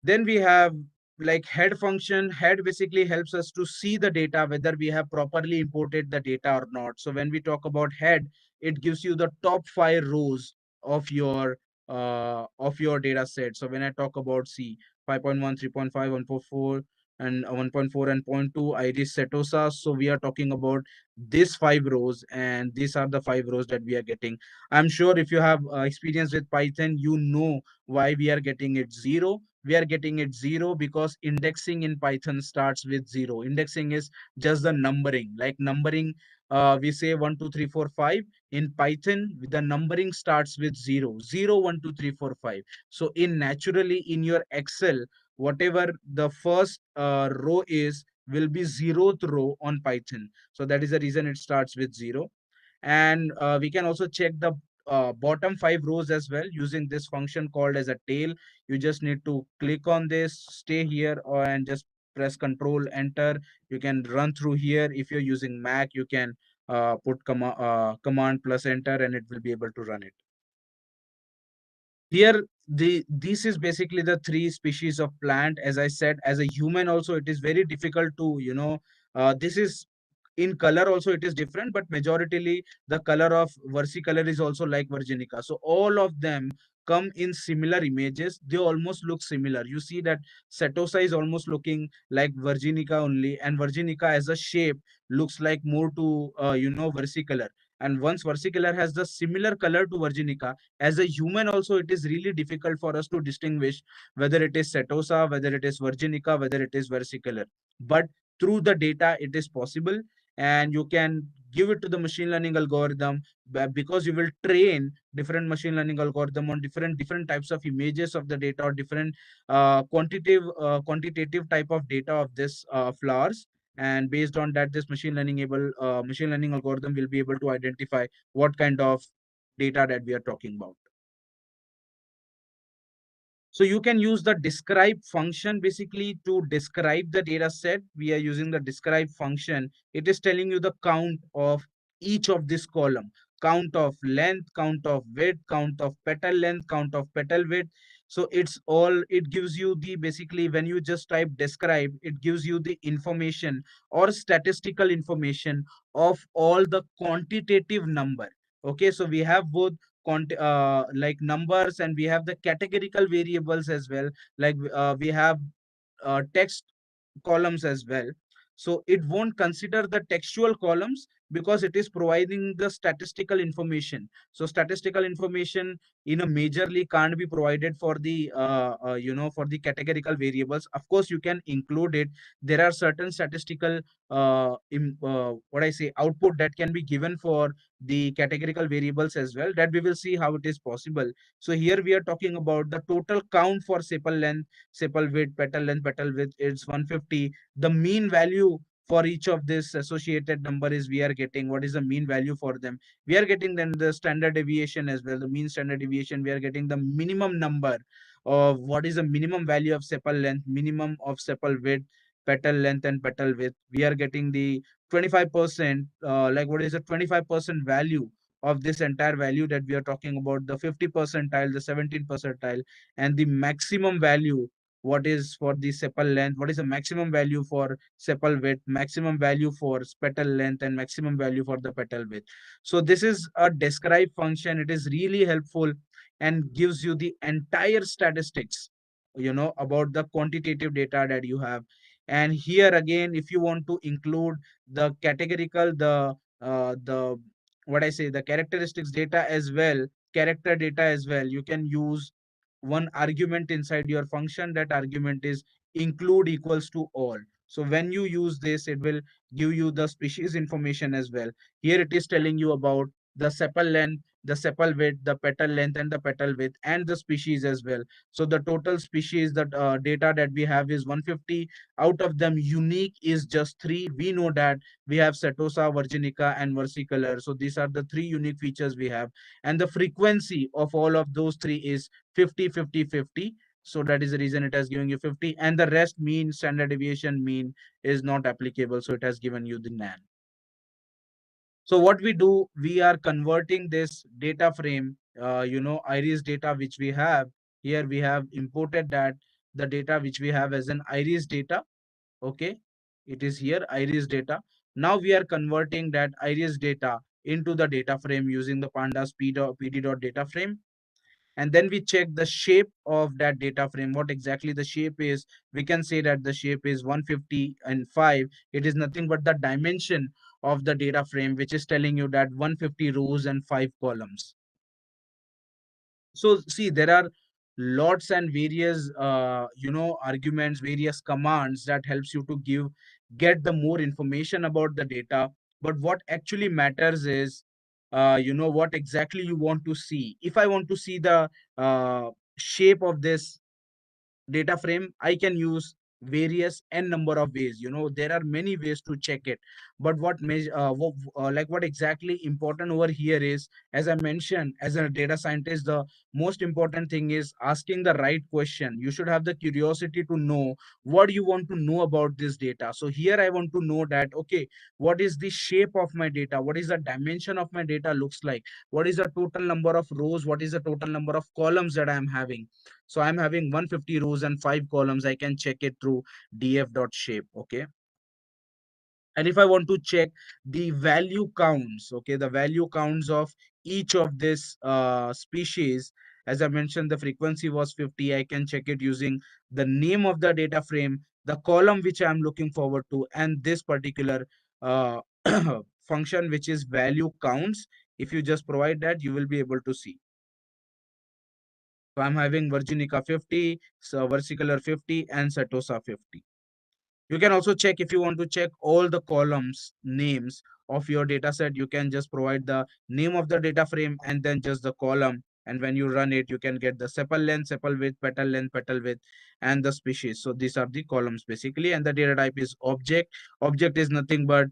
Then we have like head function. Head basically helps us to see the data, whether we have properly imported the data or not. So when we talk about head, it gives you the top 5 rows of your data set. So when I talk about C 5.1, 3.5, 1.4, and 1.4 and 0.2 iris setosa, so we are talking about these 5 rows, and these are the 5 rows that we are getting. I'm sure if you have experience with Python, you know why we are getting it 0. We are getting it 0 because indexing in Python starts with 0. Indexing is just the numbering, like numbering. We say 1, 2, 3, 4, 5. In Python, the numbering starts with 0. 0, 1, 2, 3, 4, 5. So in naturally in your Excel, whatever the first row is will be 0th row on Python. So that is the reason it starts with 0. And we can also check the bottom 5 rows as well using this function called as a tail. You just need to click on this, stay here, and just press Control Enter. You can run through here. If you're using Mac, you can put command plus Enter, and it will be able to run it. Here, this is basically the 3 species of plant. As I said, as a human also, it is very difficult to, this is in color also it is different, but majoritarily the color of versicolor is also like Virginica. So all of them come in similar images. They almost look similar. You see that Setosa is almost looking like Virginica only, and Virginica as a shape looks like more to versicolor. And once versicolor has the similar color to Virginica, as a human also it is really difficult for us to distinguish whether it is Setosa, whether it is Virginica, whether it is versicolor. But through the data it is possible, and you can give it to the machine learning algorithm, because you will train different machine learning algorithm on different types of images of the data, or different quantitative type of data of this flowers. And based on that, this machine learning algorithm will be able to identify what kind of data that we are talking about. So you can use the describe function basically to describe the data set. We are using the describe function. It is telling you the count of each of this column, count of length, count of width, count of petal length, count of petal width. So it gives you the, basically when you just type describe, it gives you the information or statistical information of all the quantitative number. Okay, so we have both like numbers, and we have the categorical variables as well. Like we have text columns as well. So it won't consider the textual columns because it is providing the statistical information. So statistical information in a majorly can't be provided for the for the categorical variables. Of course, you can include it. There are certain statistical what I say output that can be given for the categorical variables as well, that we will see how it is possible. So here we are talking about the total count for sepal length, sepal width, petal length, petal width is 150. The mean value for each of this associated number is, we are getting what is the mean value for them. We are getting then the standard deviation as well, the mean standard deviation. We are getting the minimum number of what is the minimum value of sepal length, minimum of sepal width, petal length, and petal width. We are getting the 25%, like what is the 25% value of this entire value that we are talking about, the 50 percentile, the 17 percentile, and the maximum value, what is for the sepal length, what is the maximum value for sepal width, maximum value for petal length, and maximum value for the petal width. So this is a describe function. It is really helpful and gives you the entire statistics, about the quantitative data that you have. And here again, if you want to include the categorical, the what I say, the characteristics data as well, character data as well, you can use one argument inside your function. That argument is include equals to all. So when you use this, it will give you the species information as well. Here it is telling you about the sepal length, the sepal width, the petal length, and the petal width, and the species as well. So the total species, that data that we have is 150. Out of them, unique is just 3. We know that we have Setosa, Virginica, and versicolor. So these are the 3 unique features we have. And the frequency of all of those 3 is 50, 50, 50. So that is the reason it has given you 50. And the rest, mean, standard deviation, mean, is not applicable. So it has given you the NaN. So what we do, we are converting this data frame, iris data which we have here. We have imported that, the data which we have as an iris data. Okay, it is here, iris data. Now we are converting that iris data into the data frame using the pandas pd.data frame. And then we check the shape of that data frame, what exactly the shape is. We can say that the shape is 150 and 5. It is nothing but the dimension of the data frame, which is telling you that 150 rows and 5 columns. So see, there are lots and various arguments, various commands that helps you to get the more information about the data. But what actually matters is what exactly you want to see. If I want to see the shape of this data frame, I can use various n number of ways. There are many ways to check it. But what exactly important over here is, as I mentioned, as a data scientist, the most important thing is asking the right question. You should have the curiosity to know what you want to know about this data. So here I want to know that, okay, what is the shape of my data, what is the dimension of my data looks like, what is the total number of rows, what is the total number of columns that I am having. So I'm having 150 rows and 5 columns. I can check it through df.shape. Okay. And if I want to check the value counts, okay, the value counts of each of this species, as I mentioned, the frequency was 50. I can check it using the name of the data frame, the column which I'm looking forward to, and this particular uh, function, which is value counts. If you just provide that, you will be able to see. So I'm having Virginica 50, so versicolor 50, and Setosa 50. You can also check, if you want to check all the columns names of your data set, you can just provide the name of the data frame and then just the column. And when you run it, you can get the sepal length, sepal width, petal width, and the species. So these are the columns basically. And the data type is object. Object is nothing but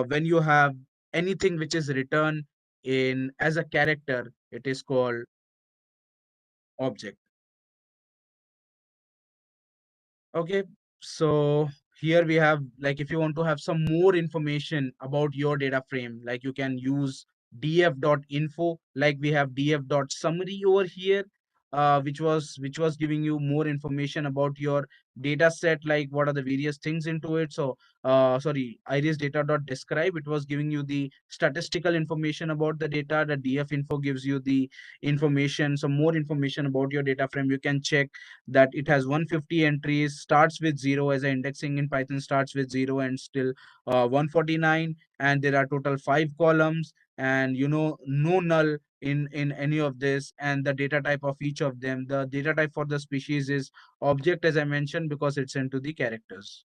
when you have anything which is written in as a character, it is called object. Okay, so here we have, like, if you want to have some more information about your data frame, like you can use df.info, like we have df.summary over here, which was giving you more information about your data set, like what are the various things into it. So sorry, iris data.describe, it was giving you the statistical information about the data. The df info gives you the information, some more information about your data frame. You can check that it has 150 entries, starts with 0, as a indexing in Python starts with 0 and still 149, and there are total 5 columns, and no null in any of this, and the data type of each of them. The data type for the species is object, as I mentioned, because it's into the characters.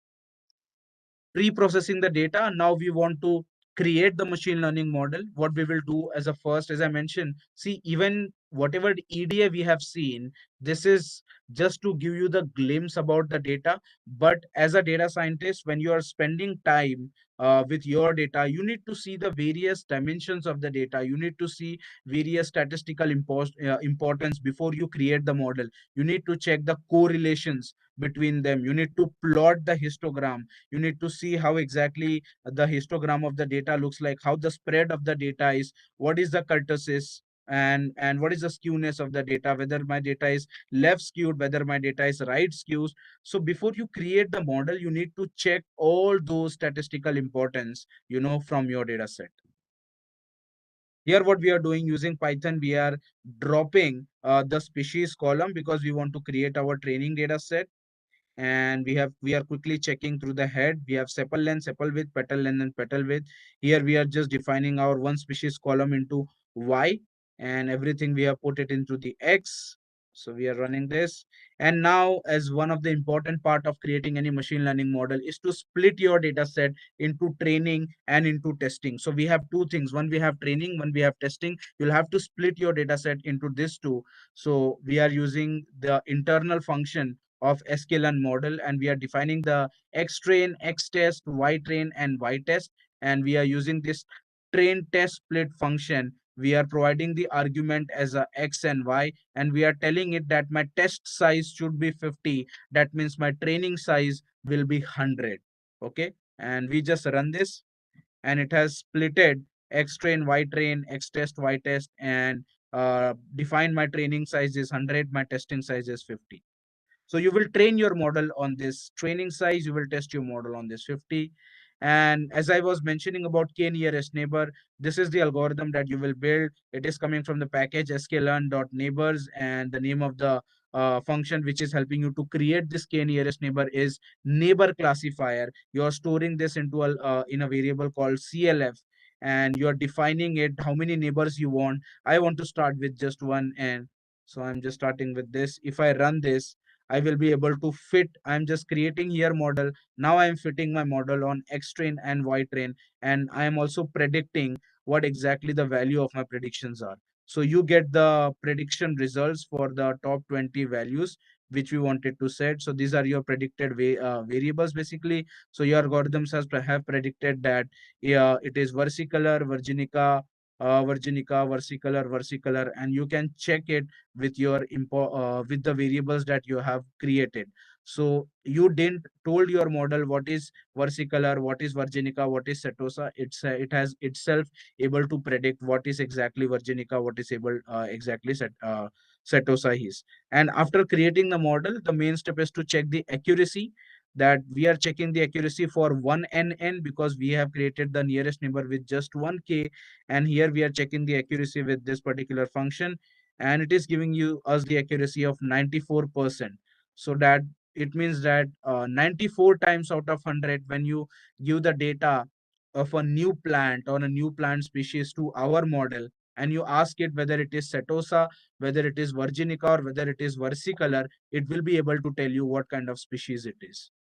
Pre-processing the data, now we want to create the machine learning model. What we will do as a first, as I mentioned, see, even whatever EDA we have seen, this is just to give you the glimpse about the data. But as a data scientist, when you are spending time with your data, you need to see the various dimensions of the data. You need to see various statistical importance before you create the model. You need to check the correlations between them. You need to plot the histogram. You need to see how exactly the histogram of the data looks like, how the spread of the data is, what is the kurtosis, and what is the skewness of the data, whether my data is left skewed, whether my data is right skewed. So before you create the model, you need to check all those statistical importance, from your data set. Here what we are doing using Python, we are dropping the species column because we want to create our training data set. And we are quickly checking through the head. We have sepal length, sepal width, petal length, and petal width. Here we are just defining our one species column into Y, and everything we have put it into the X. So we are running this. And now, as one of the important part of creating any machine learning model is to split your data set into training and into testing. So we have two things. One, we have training, one we have testing. You'll have to split your data set into these two. So we are using the internal function of sklearn model, and we are defining the X train, X test, Y train, and Y test. And we are using this train test split function. We are providing the argument as a X and Y, and we are telling it that my test size should be 50. That means my training size will be 100. Okay. And we just run this, and it has splitted X train, Y train, X test, Y test, and define my training size is 100, my testing size is 50. So you will train your model on this training size, you will test your model on this 50. And as I was mentioning about KNearest Neighbor, this is the algorithm that you will build. It is coming from the package sklearn.neighbors, and the name of the function which is helping you to create this KNearest Neighbor is neighbor classifier. You are storing this into in a variable called CLF, and you are defining it how many neighbors you want. I want to start with just one, and so I'm just starting with this. If I run this, I will be able to fit. I'm just creating here model. Now I'm fitting my model on X train and Y train, and I am also predicting what exactly the value of my predictions are. So you get the prediction results for the top 20 values which we wanted to set. So these are your predicted variables basically. So your algorithms have predicted that, yeah, it is versicolor, versicolor, versicolor, and you can check it with your with the variables that you have created. So you didn't told your model what is versicolor, what is virginica, what is setosa. It has itself able to predict what is exactly virginica, what is able exactly setosa is. And after creating the model, the main step is to check the accuracy. That we are checking the accuracy for 1NN because we have created the nearest neighbor with just 1K. And here we are checking the accuracy with this particular function, and it is giving you us the accuracy of 94%. So that it means that 94 times out of 100, when you give the data of a new plant or a new plant species to our model, and you ask it whether it is setosa, whether it is virginica, or whether it is versicolor, it will be able to tell you what kind of species it is.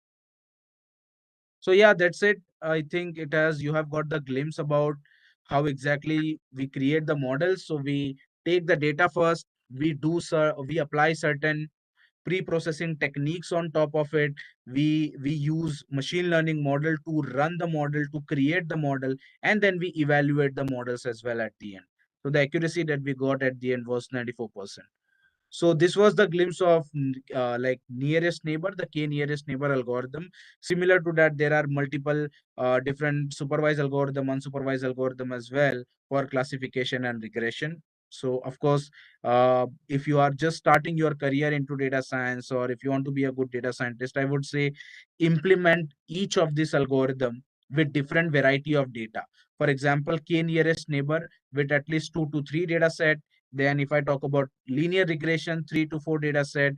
So yeah, that's it. I think it has, you have got the glimpse about how exactly we create the models. So we take the data first, we apply certain pre-processing techniques on top of it. We use machine learning model to run the model, to create the model, and then we evaluate the models as well at the end. So the accuracy that we got at the end was 94%. So this was the glimpse of like nearest neighbor, the K nearest neighbor algorithm. Similar to that, there are multiple different supervised algorithm, unsupervised algorithm as well for classification and regression. So of course, if you are just starting your career into data science, or if you want to be a good data scientist, I would say implement each of this algorithm with different variety of data. For example, K nearest neighbor with at least 2 to 3 data set. Then if I talk about linear regression, 3 to 4 data set,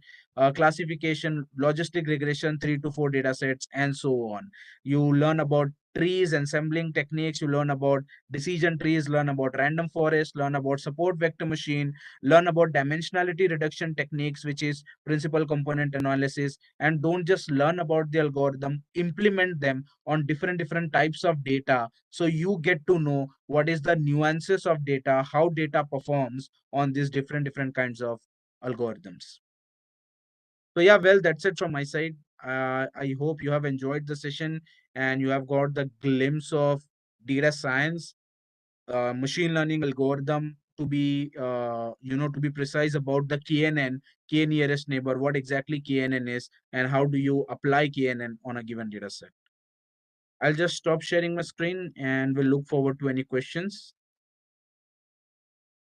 classification, logistic regression, 3 to 4 data sets, and so on. You learn about trees, ensembling techniques, you learn about decision trees, learn about random forest, learn about support vector machine, learn about dimensionality reduction techniques, which is principal component analysis. And don't just learn about the algorithm, implement them on different types of data, so you get to know what is the nuances of data, how data performs on these different kinds of algorithms. So yeah, well, that's it from my side. I hope you have enjoyed the session and you have got the glimpse of data science, machine learning algorithm, to be to be precise about the KNN, K nearest neighbor, what exactly KNN is, and how do you apply KNN on a given data set. I'll just stop sharing my screen and we'll look forward to any questions.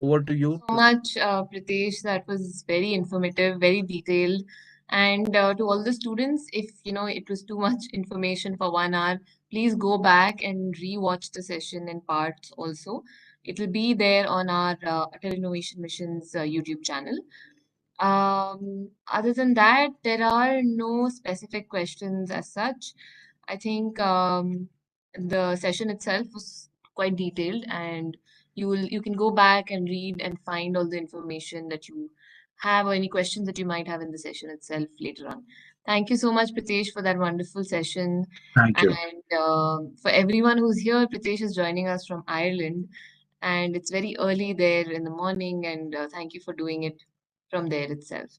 Over to you. So much, Pritesh. That was very informative, very detailed. And to all the students, if you know it was too much information for 1 hour, please go back and re-watch the session in parts also. It will be there on our Atal Innovation Mission's YouTube channel. Other than that, there are no specific questions as such. I think the session itself was quite detailed, and you can go back and read and find all the information that you have or any questions that you might have in the session itself later on. Thank you so much, Pritesh, for that wonderful session. Thank you. And for everyone who's here, Pritesh is joining us from Ireland, and it's very early there in the morning. And thank you for doing it from there itself.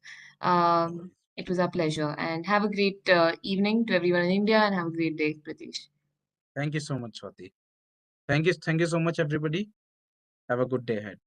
It was our pleasure, and have a great evening to everyone in India, and have a great day, Pritesh. Thank you so much, Swati. Thank you so much, everybody. Have a good day ahead.